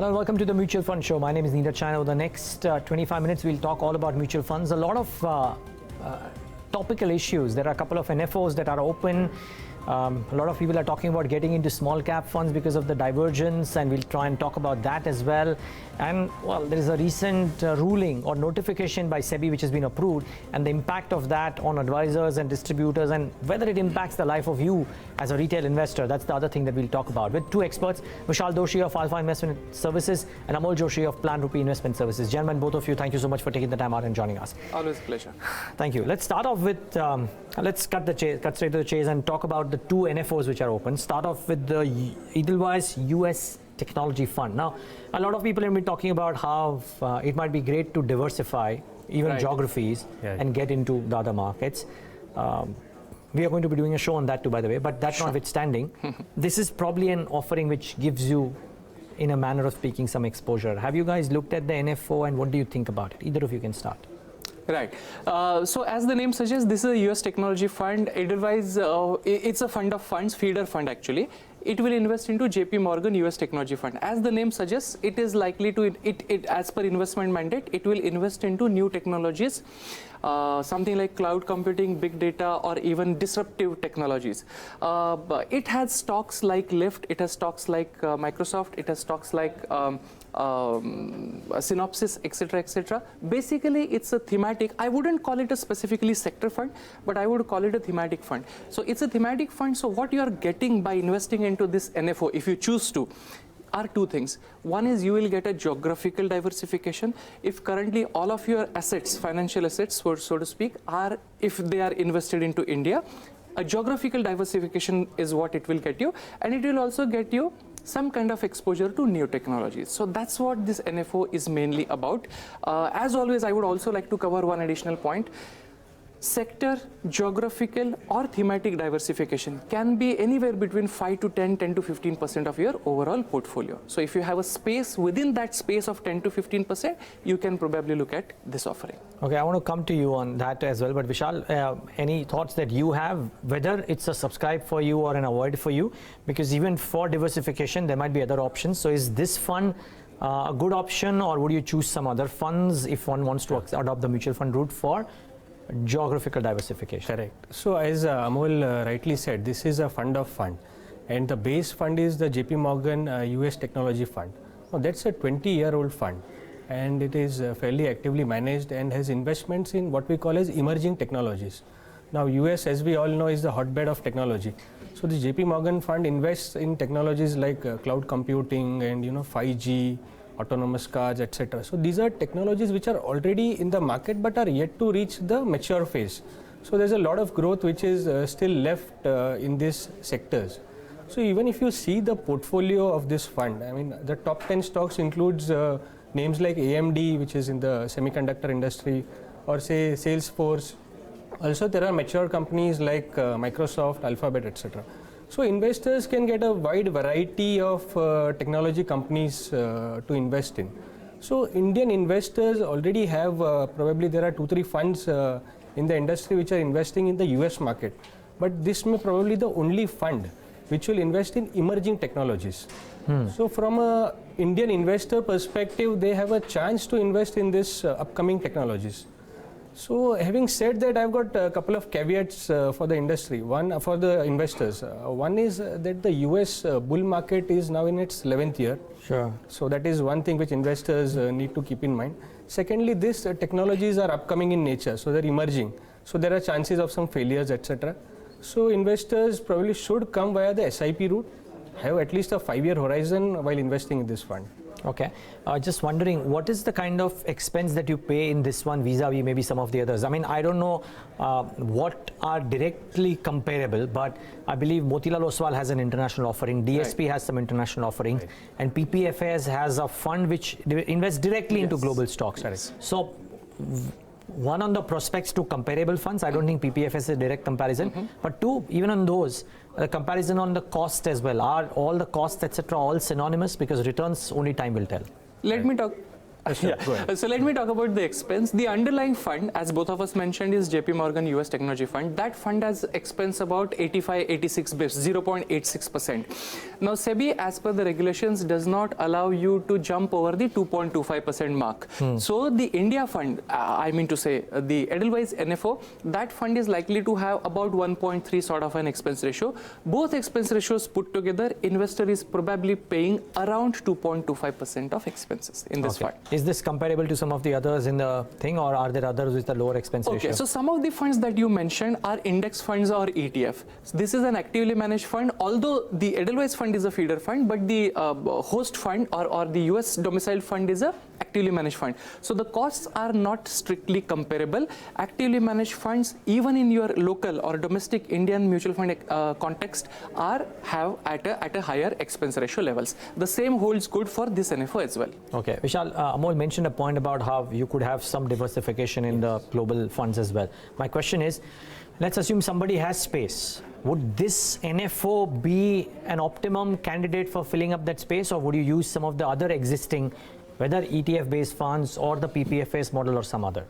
Hello and welcome to the Mutual Fund Show. My name is Niraj. Over the next 25 minutes, we'll talk all about mutual funds. A lot of topical issues. There are a couple of NFOs that are open. A lot of people are talking about getting into small cap funds because of the divergence, and we'll try and talk about that as well. And well, there is a recent ruling or notification by SEBI which has been approved, and the impact of that on advisors and distributors, and whether it impacts the life of you as a retail investor. That's the other thing that we'll talk about with two experts, Vishal Doshi of Alpha Investment Services and Amol Joshi of PlanRupee Investment Services. Gentlemen, both of you, thank you so much for taking the time out and joining us. Always a pleasure. Thank you. Let's start off with, let's cut straight to the chase and talk about the two NFOs which are open. Start off with the Edelweiss US Technology Fund. Now, a lot of people have been talking about how it might be great to diversify even geographies and get into the other markets. We are going to be doing a show on that too, by the way, but that's notwithstanding. This is probably an offering which gives you, in a manner of speaking, some exposure. Have you guys looked at the NFO and what do you think about it? Either of you can start. Right. So as the name suggests, this is a US technology fund. Edelweiss, it's a fund of funds, feeder fund actually. It will invest into JP Morgan US Technology Fund. As the name suggests, it is likely to, as per investment mandate, it will invest into new technologies, something like cloud computing, big data, or even disruptive technologies. But it has stocks like Lyft, it has stocks like Microsoft, it has stocks like Synopsys, etc., etc. Basically, it's a thematic. I wouldn't call it a specifically sector fund, but I would call it a thematic fund. So it's a thematic fund. So what you are getting by investing into this NFO, if you choose to, are two things. One is you will get a geographical diversification. If currently all of your assets, financial assets, so to speak, are, if they are invested into India, a geographical diversification is what it will get you, and it will also get you some kind of exposure to new technologies. So that's what this NFO is mainly about. As always, I would also like to cover one additional point. Sector, geographical, or thematic diversification can be anywhere between 5 to 10 to 15% of your overall portfolio. So if you have a space within that space of 10 to 15%, you can probably look at this offering. Okay, I want to come to you on that as well, but Vishal, any thoughts that you have, whether it's a subscribe for you or an avoid for you? Because even for diversification, there might be other options. So is this fund a good option, or would you choose some other funds if one wants to adopt the mutual fund route for geographical diversification? Correct. So as Amol rightly said, this is a fund of fund, and the base fund is the JP Morgan US Technology Fund. Now that's a 20-year-old fund, and it is fairly actively managed and has investments in what we call as emerging technologies. Now US, as we all know, is the hotbed of technology. So the JP Morgan fund invests in technologies like cloud computing and 5G, autonomous cars, etc. So these are technologies which are already in the market but are yet to reach the mature phase. So there's a lot of growth which is still left in these sectors. So even if you see the portfolio of this fund, I mean, the top 10 stocks includes names like AMD, which is in the semiconductor industry, or say Salesforce. Also there are mature companies like Microsoft, Alphabet, etc. So investors can get a wide variety of technology companies to invest in. So Indian investors already have, probably there are 2-3 funds in the industry which are investing in the US market. But this may probably the only fund which will invest in emerging technologies. So from an Indian investor perspective, they have a chance to invest in this upcoming technologies. So having said that, I've got a couple of caveats for the industry, one for the investors. One is that the US bull market is now in its 11th year. Sure. So that is one thing which investors need to keep in mind. Secondly, these technologies are upcoming in nature, so they're emerging. So there are chances of some failures, etc. So investors probably should come via the SIP route, have at least a 5-year horizon while investing in this fund. Okay, just wondering, what is the kind of expense that you pay in this one vis-a-vis maybe some of the others? I mean, I don't know what are directly comparable, but I believe Motilal Oswal has an international offering, DSP has some international offerings, and PPFAS has a fund which invests directly into global stocks. So, one on the prospects to comparable funds, I don't think PPFAS is a direct comparison, but two, even on those, the comparison on the cost as well. Are all the costs, etc., all synonymous? Because returns only time will tell. Let me talk. Sure, go ahead. So let me talk about the expense. The underlying fund, as both of us mentioned, is JP Morgan US Technology Fund. That fund has expense about 85, 86 bips, 0.86%. Now, SEBI, as per the regulations, does not allow you to jump over the 2.25% mark. So the India fund, I mean to say, the Edelweiss NFO, that fund is likely to have about 1.3 sort of an expense ratio. Both expense ratios put together, investor is probably paying around 2.25% of expenses in this fund. Is this comparable to some of the others in the thing, or are there others with a lower expense ratio? Okay, so some of the funds that you mentioned are index funds or ETF. So this is an actively managed fund, although the Edelweiss fund is a feeder fund, but the host fund or the US domiciled fund is a actively managed fund. So the costs are not strictly comparable. Actively managed funds, even in your local or domestic Indian mutual fund context, have at a higher expense ratio levels. The same holds good for this NFO as well. Okay, Vishal, Amol mentioned a point about how you could have some diversification in the global funds as well. My question is, let's assume somebody has space. Would this NFO be an optimum candidate for filling up that space, or would you use some of the other existing, whether ETF-based funds or the PPFAS model or some other?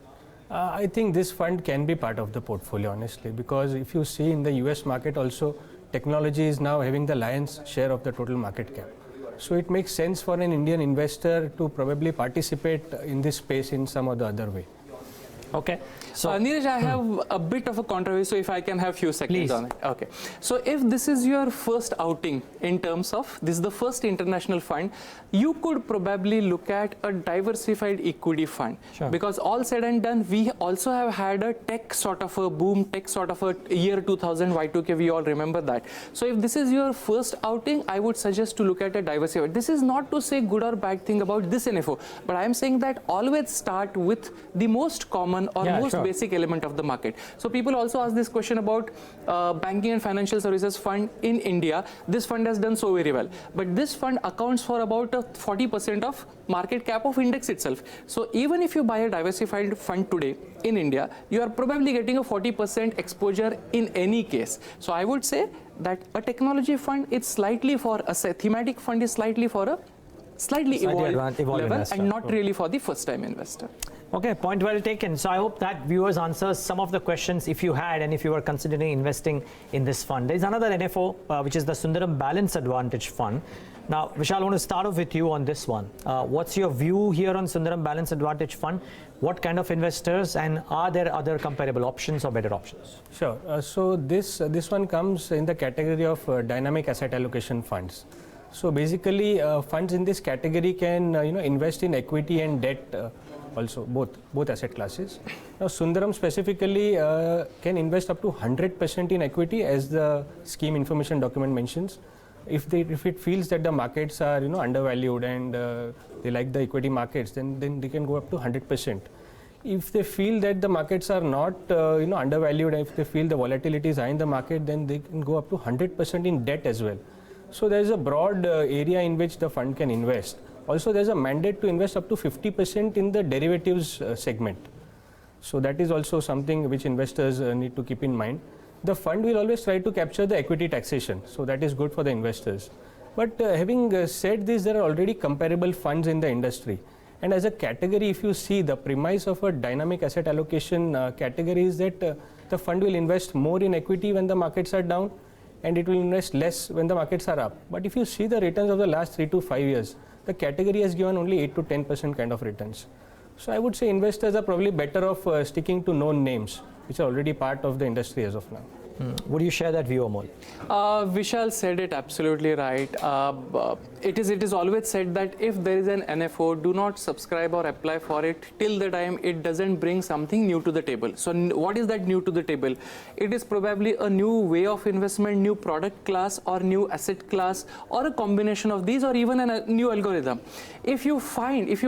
I think this fund can be part of the portfolio, honestly, because if you see in the US market also, technology is now having the lion's share of the total market cap. So it makes sense for an Indian investor to probably participate in this space in some or the other way. Okay. So, Niraj, I have a bit of a controversy, so if I can have few seconds please. on it. Okay. So if this is your first outing in terms of, this is the first international fund, you could probably look at a diversified equity fund. Sure. Because all said and done, we also have had a tech sort of a boom, tech sort of a year 2000, Y2K, we all remember that. So if this is your first outing, I would suggest to look at a diversified. This is not to say good or bad thing about this NFO, but I am saying that always start with the most common or most basic element of the market. So people also ask this question about banking and financial services fund in India. This fund has done so very well, but this fund accounts for about 40% of market cap of index itself. So even if you buy a diversified fund today in India, you are probably getting a 40% exposure in any case. So I would say that a technology fund, it's slightly for a thematic fund is slightly for a slightly evolved level investor. and not really for the first time investor. Okay, point well taken. So I hope that viewers answers some of the questions if you had and if you were considering investing in this fund. There is another NFO, which is the Sundaram Balance Advantage Fund. Now, Vishal, I want to start off with you on this one. What's your view here on Sundaram Balance Advantage Fund? What kind of investors, and are there other comparable options or better options? Sure. So this one comes in the category of dynamic asset allocation funds. So basically, funds in this category can invest in equity and debt also, both asset classes. Now, Sundaram specifically can invest up to 100% in equity, as the scheme information document mentions. If it feels that the markets are undervalued and they like the equity markets, then they can go up to 100%. If they feel that the markets are not undervalued, and if they feel the volatility is high in the market, then they can go up to 100% in debt as well. So there is a broad area in which the fund can invest. Also, there is a mandate to invest up to 50% in the derivatives segment. So that is also something which investors need to keep in mind. The fund will always try to capture the equity taxation, so that is good for the investors. But having said this, there are already comparable funds in the industry. And as a category, if you see the premise of a dynamic asset allocation category is that the fund will invest more in equity when the markets are down, and it will invest less when the markets are up. But if you see the returns of the last 3 to 5 years, the category has given only 8 to 10% kind of returns. So I would say investors are probably better off sticking to known names, which are already part of the industry as of now. Would you share that view, Amol? Vishal said it absolutely right. It is always said that if there is an NFO, do not subscribe or apply for it till the time it doesn't bring something new to the table. So what is that new to the table? It is probably a new way of investment, new product class, or new asset class, or a combination of these, or even a new algorithm. If you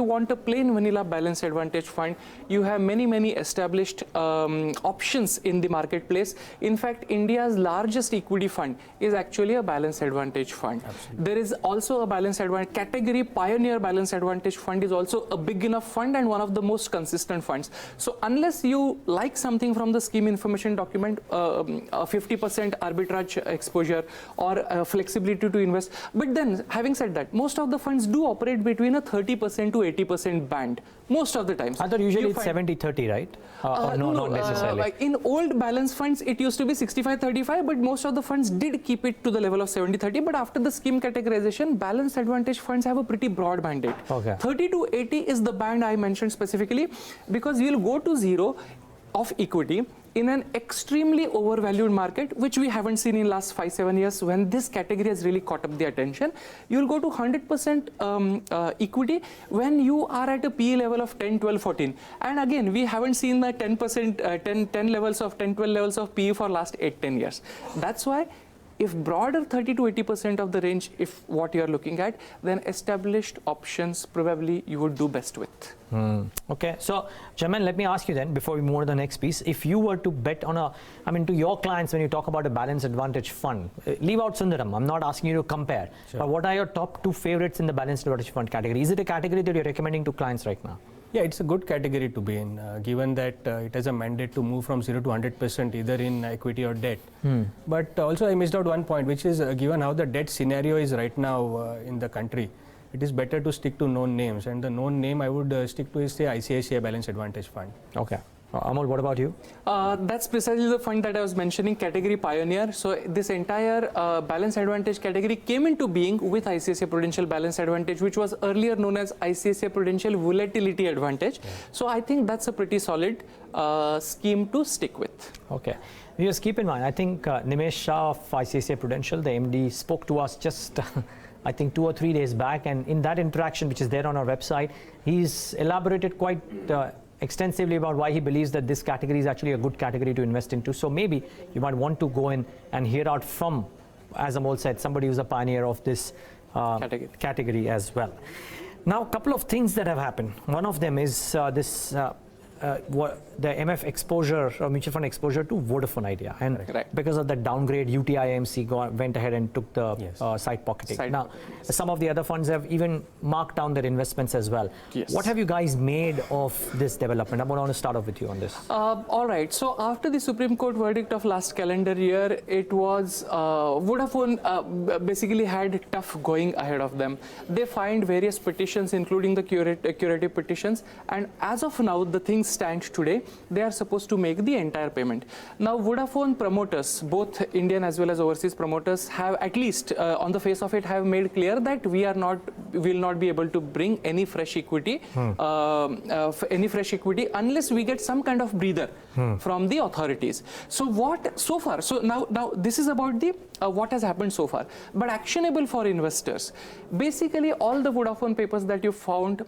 want a plain vanilla balanced advantage fund, you have many established options in the marketplace. In fact, fact, India's largest equity fund is actually a balanced advantage fund. Absolutely. There is also a balanced advantage category. Pioneer Balanced Advantage Fund is also a big enough fund and one of the most consistent funds. So unless you like something from the scheme information document, 50% arbitrage exposure or flexibility to invest. But then, having said that, most of the funds do operate between a 30% to 80% band. Most of the times. I thought usually it's 70-30, right? Or no, not necessarily. In old balance funds, it used to be 65-35, but most of the funds did keep it to the level of 70-30. But after the scheme categorization, balanced advantage funds have a pretty broad mandate. Okay. 30 to 80 is the band I mentioned specifically, because you'll go to zero of equity in an extremely overvalued market, which we haven't seen in last 5-7 years when this category has really caught up the attention. You'll go to 100% equity when you are at a PE level of 10, 12, 14. And again, we haven't seen the 10%, 10 levels of 10, 12 levels of PE for last 8-10 years. That's why if broader 30 to 80% of the range, if what you're looking at, then established options probably you would do best with. Okay, so Chairman, let me ask you then, before we move on to the next piece, if you were to bet on to your clients, when you talk about a balanced advantage fund, leave out Sundaram, I'm not asking you to compare, but what are your top 2 favorites in the balanced advantage fund category? Is it a category that you're recommending to clients right now? Yeah, it's a good category to be in, given that it has a mandate to move from 0 to 100% either in equity or debt. But also I missed out one point, which is given how the debt scenario is right now in the country, it is better to stick to known names. And the known name I would stick to is, say, ICICI Balanced Advantage Fund. Okay. Amol, what about you? That's precisely the fund that I was mentioning, category Pioneer. So this entire balanced advantage category came into being with ICICI Prudential Balanced Advantage, which was earlier known as ICICI Prudential Volatility Advantage. Yeah. So I think that's a pretty solid scheme to stick with. Okay. Just keep in mind, I think Nimesh Shah of ICICI Prudential, the MD, spoke to us just I think 2 or 3 days back, and in that interaction, which is there on our website, he's elaborated quite extensively about why he believes that this category is actually a good category to invest into. So maybe you might want to go in and hear out from, as Amol said, somebody who's a pioneer of this category as well. Now, a couple of things that have happened. One of them is the MF exposure or mutual fund exposure to Vodafone Idea, and because of the downgrade, UTIMC went ahead and took the side pocketing. Now, some of the other funds have even marked down their investments as well. What have you guys made of this development? I'm going to start off with you on this. All right. So after the Supreme Court verdict of last calendar year, it was Vodafone basically had tough going ahead of them. They filed various petitions, including the curative petitions, and as of now, the things stand today, they are supposed to make the entire payment. Now, Vodafone promoters, both Indian as well as overseas promoters, have at least on the face of it have made clear that will not be able to bring any fresh equity, unless we get some kind of breather from the authorities. So now this is about the what has happened so far, but actionable for investors. Basically, all the Vodafone papers that you found,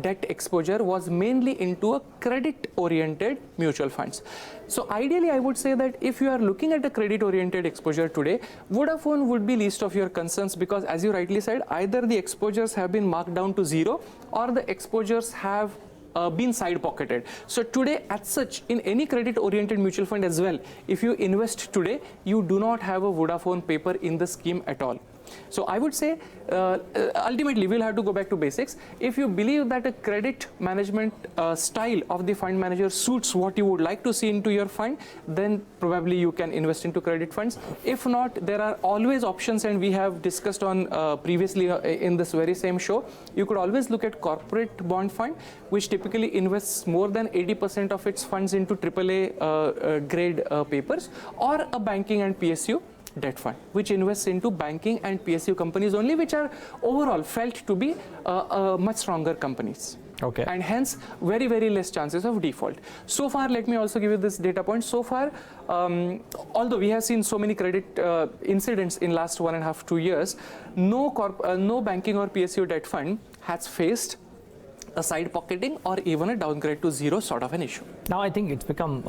debt exposure was mainly into a credit-oriented mutual funds. So ideally, I would say that if you are looking at a credit-oriented exposure today, Vodafone would be least of your concerns, because as you rightly said, either the exposures have been marked down to zero or the exposures have been side-pocketed. So today, as such, in any credit-oriented mutual fund as well, if you invest today, you do not have a Vodafone paper in the scheme at all. So I would say, ultimately, we'll have to go back to basics. If you believe that a credit management style of the fund manager suits what you would like to see into your fund, then probably you can invest into credit funds. If not, there are always options, and we have discussed on previously in this very same show. You could always look at corporate bond fund, which typically invests more than 80% of its funds into AAA grade papers, or a banking and PSU debt fund, which invests into banking and PSU companies only, which are overall felt to be much stronger companies. Okay. And hence, very, very less chances of default. So far, let me also give you this data point. So far, although we have seen so many credit incidents in last 1.5-2 years, no banking or PSU debt fund has faced a side pocketing or even a downgrade to zero sort of an issue. Now I think it's become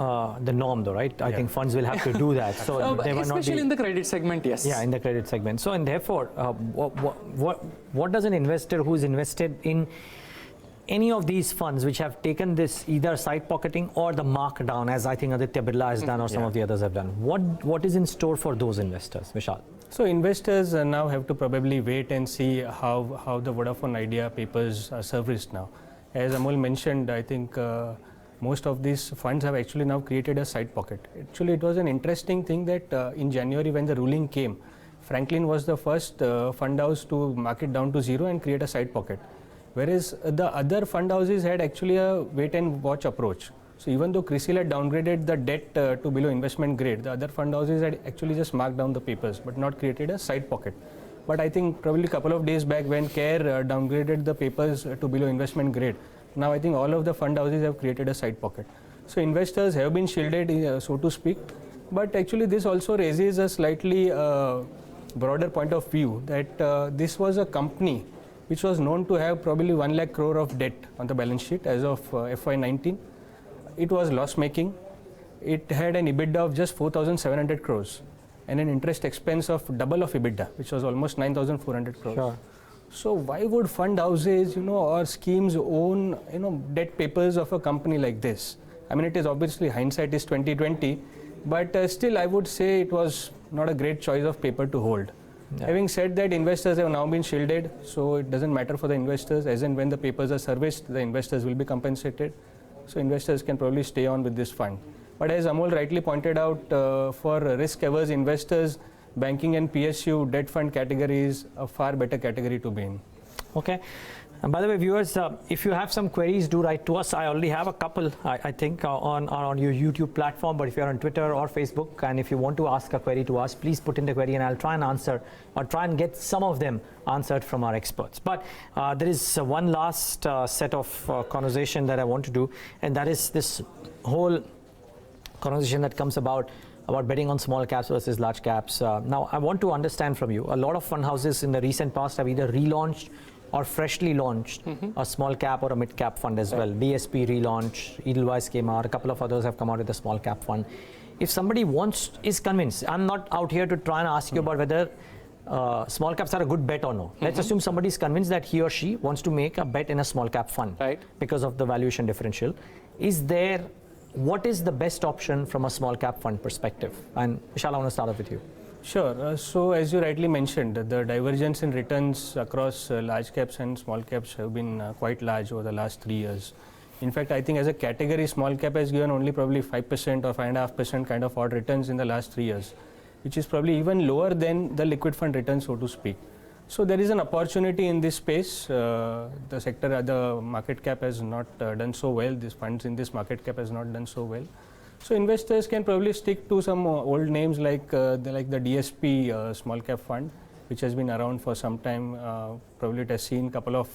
the norm though, right? I think funds will have to do that. So they will not especially in the credit segment, yes. Yeah, in the credit segment. So and therefore, what does an investor who's invested in any of these funds which have taken this either side pocketing or the markdown, as I think Aditya Birla has done or some of the others have done, what is in store for those investors, Vishal? So investors now have to probably wait and see how the Vodafone Idea papers are serviced now. As Amol mentioned, I think most of these funds have actually now created a side pocket. Actually, it was an interesting thing that in January when the ruling came, Franklin was the first fund house to mark it down to zero and create a side pocket. Whereas the other fund houses had actually a wait and watch approach. So even though CRISIL had downgraded the debt to below investment grade, the other fund houses had actually just marked down the papers but not created a side pocket. But I think probably a couple of days back when CARE downgraded the papers to below investment grade, now I think all of the fund houses have created a side pocket. So investors have been shielded, so to speak. But actually this also raises a slightly broader point of view that this was a company which was known to have probably 1 lakh crore of debt on the balance sheet as of FY19. It was loss making. It had an EBITDA of just 4,700 crores and an interest expense of double of EBITDA, which was almost 9,400 crores. Sure. So why would fund houses, or schemes own, debt papers of a company like this? I mean, it is obviously hindsight is 2020, but still I would say it was not a great choice of paper to hold. Yeah. Having said that, investors have now been shielded, so it doesn't matter for the investors. As and when the papers are serviced, the investors will be compensated. So investors can probably stay on with this fund. But as Amol rightly pointed out, for risk-averse investors, banking and PSU debt fund category is a far better category to be in. Okay. And by the way, viewers, if you have some queries, do write to us. I already have a couple, I think, on your YouTube platform. But if you're on Twitter or Facebook, and if you want to ask a query to us, please put in the query and I'll try and answer or try and get some of them answered from our experts. But there is one last set of conversation that I want to do, and that is this whole conversation that comes about betting on small caps versus large caps. Now, I want to understand from you, a lot of fund houses in the recent past have either relaunched or freshly launched a small cap or a mid cap fund as well. DSP relaunched, Edelweiss came out, a couple of others have come out with a small cap fund. If somebody is convinced, I'm not out here to try and ask you about whether small caps are a good bet or no. Let's assume somebody is convinced that he or she wants to make a bet in a small cap fund because of the valuation differential. What is the best option from a small cap fund perspective? And Vishal, I want to start off with you. Sure. So as you rightly mentioned, the divergence in returns across large caps and small caps have been quite large over the last 3 years. In fact, I think as a category, small cap has given only probably 5% or 5.5% kind of odd returns in the last 3 years, which is probably even lower than the liquid fund return, so to speak. So there is an opportunity in this space. The market cap has not done so well. These funds in this market cap has not done so well. So investors can probably stick to some old names like the DSP small cap fund, which has been around for some time. Probably it has seen a couple of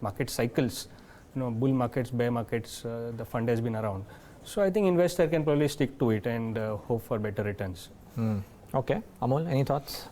market cycles, bull markets, bear markets. The fund has been around. So I think investor can probably stick to it and hope for better returns. Okay, Amol, any thoughts?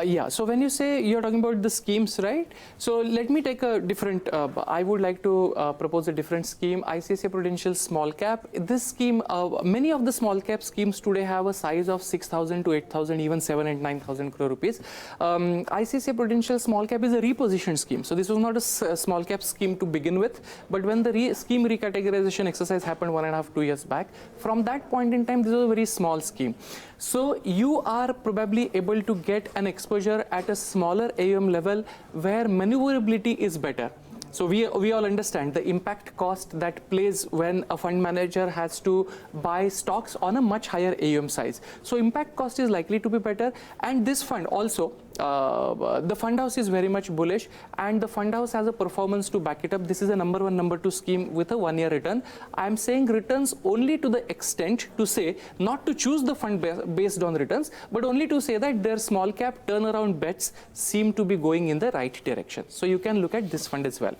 Yeah, so when you say you're talking about the schemes, right? So let me take a different, I would like to propose a different scheme, ICICI Prudential Small Cap. This scheme, many of the small cap schemes today have a size of 6,000 to 8,000, even 7 and 9,000 crore rupees. ICICI Prudential Small Cap is a repositioned scheme. So this was not a small cap scheme to begin with, but when the scheme recategorization exercise happened 1.5 to 2 years back, from that point in time, this was a very small scheme. So you are probably able to get an exposure at a smaller AUM level where maneuverability is better. So we all understand the impact cost that plays when a fund manager has to buy stocks on a much higher AUM size. So impact cost is likely to be better. And this fund also, the fund house is very much bullish and the fund house has a performance to back it up. This is a number 1, number 2 scheme with a 1-year return. I'm saying returns only to the extent to say, not to choose the fund based on returns, but only to say that their small cap turnaround bets seem to be going in the right direction. So you can look at this fund as well.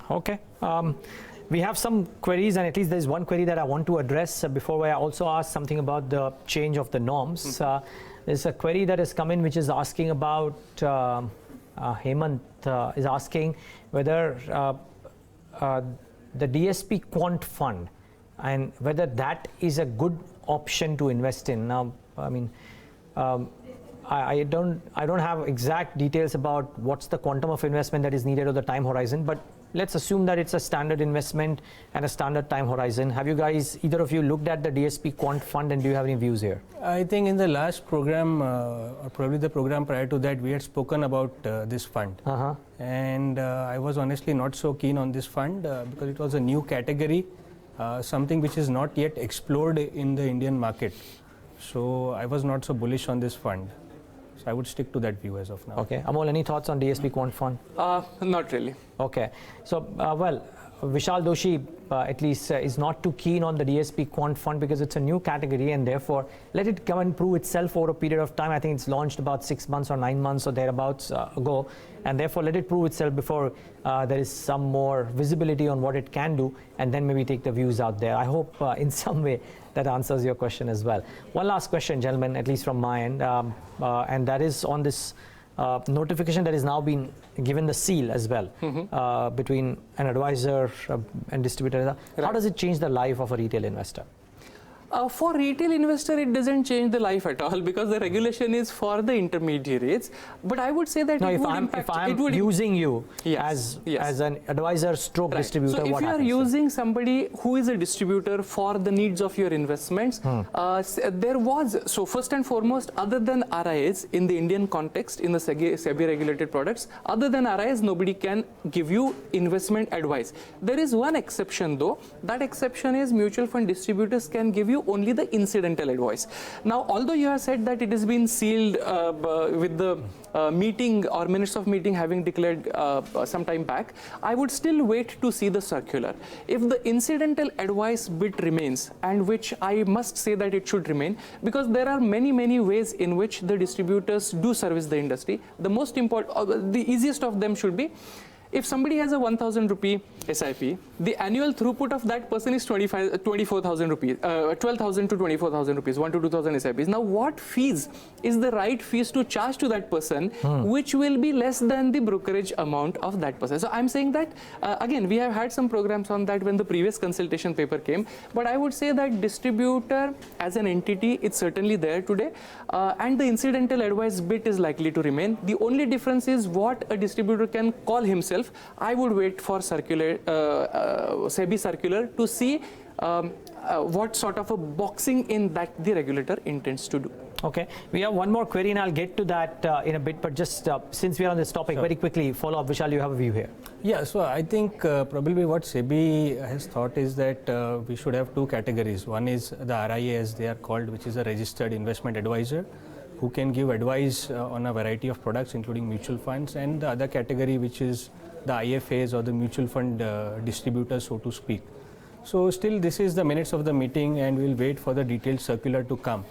Okay. We have some queries, and at least there's one query that I want to address before I also ask something about the change of the norms. There's a query that has come in which is asking about, Hemant is asking whether the DSP Quant Fund and whether that is a good option to invest in. Now, I mean, I don't have exact details about what's the quantum of investment that is needed or the time horizon, but let's assume that it's a standard investment and a standard time horizon. Have you guys, either of you, looked at the DSP Quant Fund, and do you have any views here? I think in the last program, or probably the program prior to that, we had spoken about this fund. And I was honestly not so keen on this fund because it was a new category, something which is not yet explored in the Indian market. So I was not so bullish on this fund. So I would stick to that view as of now. Okay. Amol, any thoughts on DSP Quant Fund? Not really. Okay. So, well, Vishal Doshi at least is not too keen on the DSP Quant Fund because it's a new category, and therefore let it come and prove itself over a period of time. I think it's launched about 6 months or 9 months or thereabouts ago, and therefore let it prove itself before there is some more visibility on what it can do, and then maybe take the views out there. I hope in some way that answers your question as well. One last question, gentlemen, at least from my end, and that is on this notification that is now been given the seal as well between an advisor and distributor. How does it change the life of a retail investor? For retail investor, it doesn't change the life at all because the regulation is for the intermediaries. But I would say that no, it if would I'm, impact. if I'm using you as an advisor stroke distributor, so what if you are using somebody who is a distributor for the needs of your investments, there was, so first and foremost, other than RIAs in the Indian context, in the SEBI regulated products, other than RIAs, nobody can give you investment advice. There is one exception though. That exception is mutual fund distributors can give you only the incidental advice. Now, although you have said that it has been sealed with the meeting or minutes of meeting having declared some time back, I would still wait to see the circular. If the incidental advice bit remains, and which I must say that it should remain, because there are many ways in which the distributors do service the industry. The most important, the easiest of them should be, if somebody has a 1,000 rupee SIP, the annual throughput of that person is 24,000 rupees, 12,000 to 24,000 rupees, 1 to 2,000 SIPs. Now, what fees is the right fees to charge to that person, which will be less than the brokerage amount of that person? So I'm saying that, again, we have had some programs on that when the previous consultation paper came, but I would say that distributor as an entity, it's certainly there today, and the incidental advice bit is likely to remain. The only difference is what a distributor can call himself. I would wait for circular, SEBI circular to see what sort of a boxing in that the regulator intends to do. Okay, we have one more query and I'll get to that in a bit, but just since we are on this topic, very quickly follow up. Vishal, you have a view here. Yeah, so I think probably what SEBI has thought is that we should have two categories. One is the RIA, as they are called, which is a registered investment advisor, who can give advice on a variety of products, including mutual funds, and the other category, which is the IFAs or the mutual fund distributors, so to speak. So still this is the minutes of the meeting, and we'll wait for the detailed circular to come.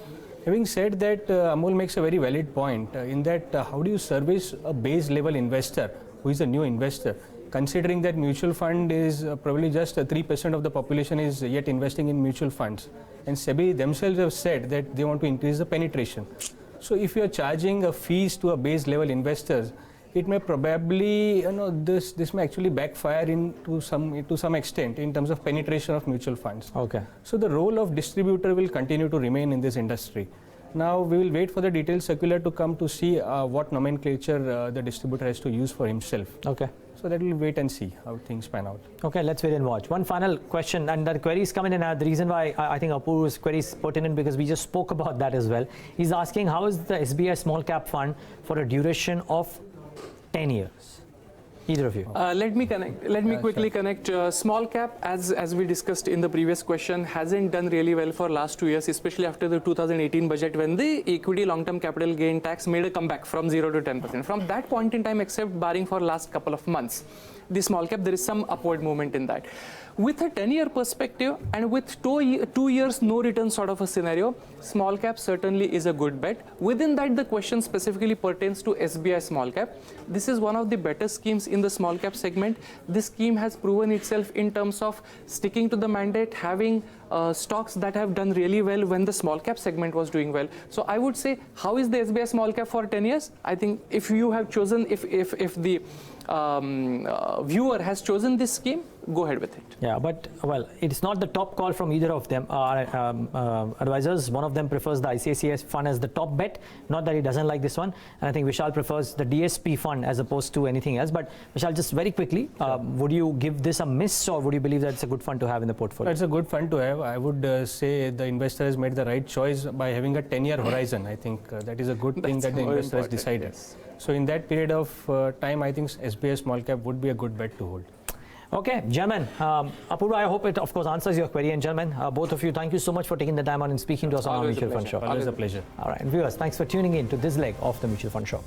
Having said that, Amol makes a very valid point in that how do you service a base level investor who is a new investor, considering that mutual fund is probably just 3% of the population is yet investing in mutual funds, and SEBI themselves have said that they want to increase the penetration. So if you are charging a fees to a base level investors, it may probably, this may actually backfire to some extent in terms of penetration of mutual funds. Okay. So the role of distributor will continue to remain in this industry. Now we will wait for the detailed circular to come to see what nomenclature the distributor has to use for himself. Okay. So that we'll wait and see how things pan out. Okay, let's wait and watch. One final question, and the query is coming in. The reason why I think Apuru's query is pertinent because we just spoke about that as well. He's asking, how is the SBI Small Cap Fund for a duration of 10 years? Either of you. Let me quickly connect. Small cap, as we discussed in the previous question, hasn't done really well for last 2 years, especially after the 2018 budget when the equity long-term capital gain tax made a comeback from 0 to 10%. From that point in time, except barring for last couple of months, the small cap, there is some upward movement in that. With a 10-year perspective and with 2 years no return sort of a scenario, small cap certainly is a good bet. Within that, the question specifically pertains to SBI small cap. This is one of the better schemes in the small cap segment. This scheme has proven itself in terms of sticking to the mandate, having stocks that have done really well when the small cap segment was doing well. So I would say, how is the SBI small cap for 10 years? I think if you have chosen, if the viewer has chosen this scheme, go ahead with it. Yeah, but well, it's not the top call from either of them. Advisors, one of them prefers the ICICI fund as the top bet. Not that he doesn't like this one, and I think Vishal prefers the DSP fund as opposed to anything else. But Vishal, just very quickly, would you give this a miss, or would you believe that it's a good fund to have in the portfolio? It's a good fund to have. I would say the investor has made the right choice by having a 10-year horizon. I think that is a good thing that the investor has decided. Yes. So in that period of time, I think SBI Small Cap would be a good bet to hold. Okay, gentlemen, Apurva, I hope it of course answers your query, and gentlemen, both of you, thank you so much for taking the time out and speaking to us on our Always a Mutual Fund pleasure. Show. Always a pleasure. All right, and viewers, thanks for tuning in to this leg of the Mutual Fund Show.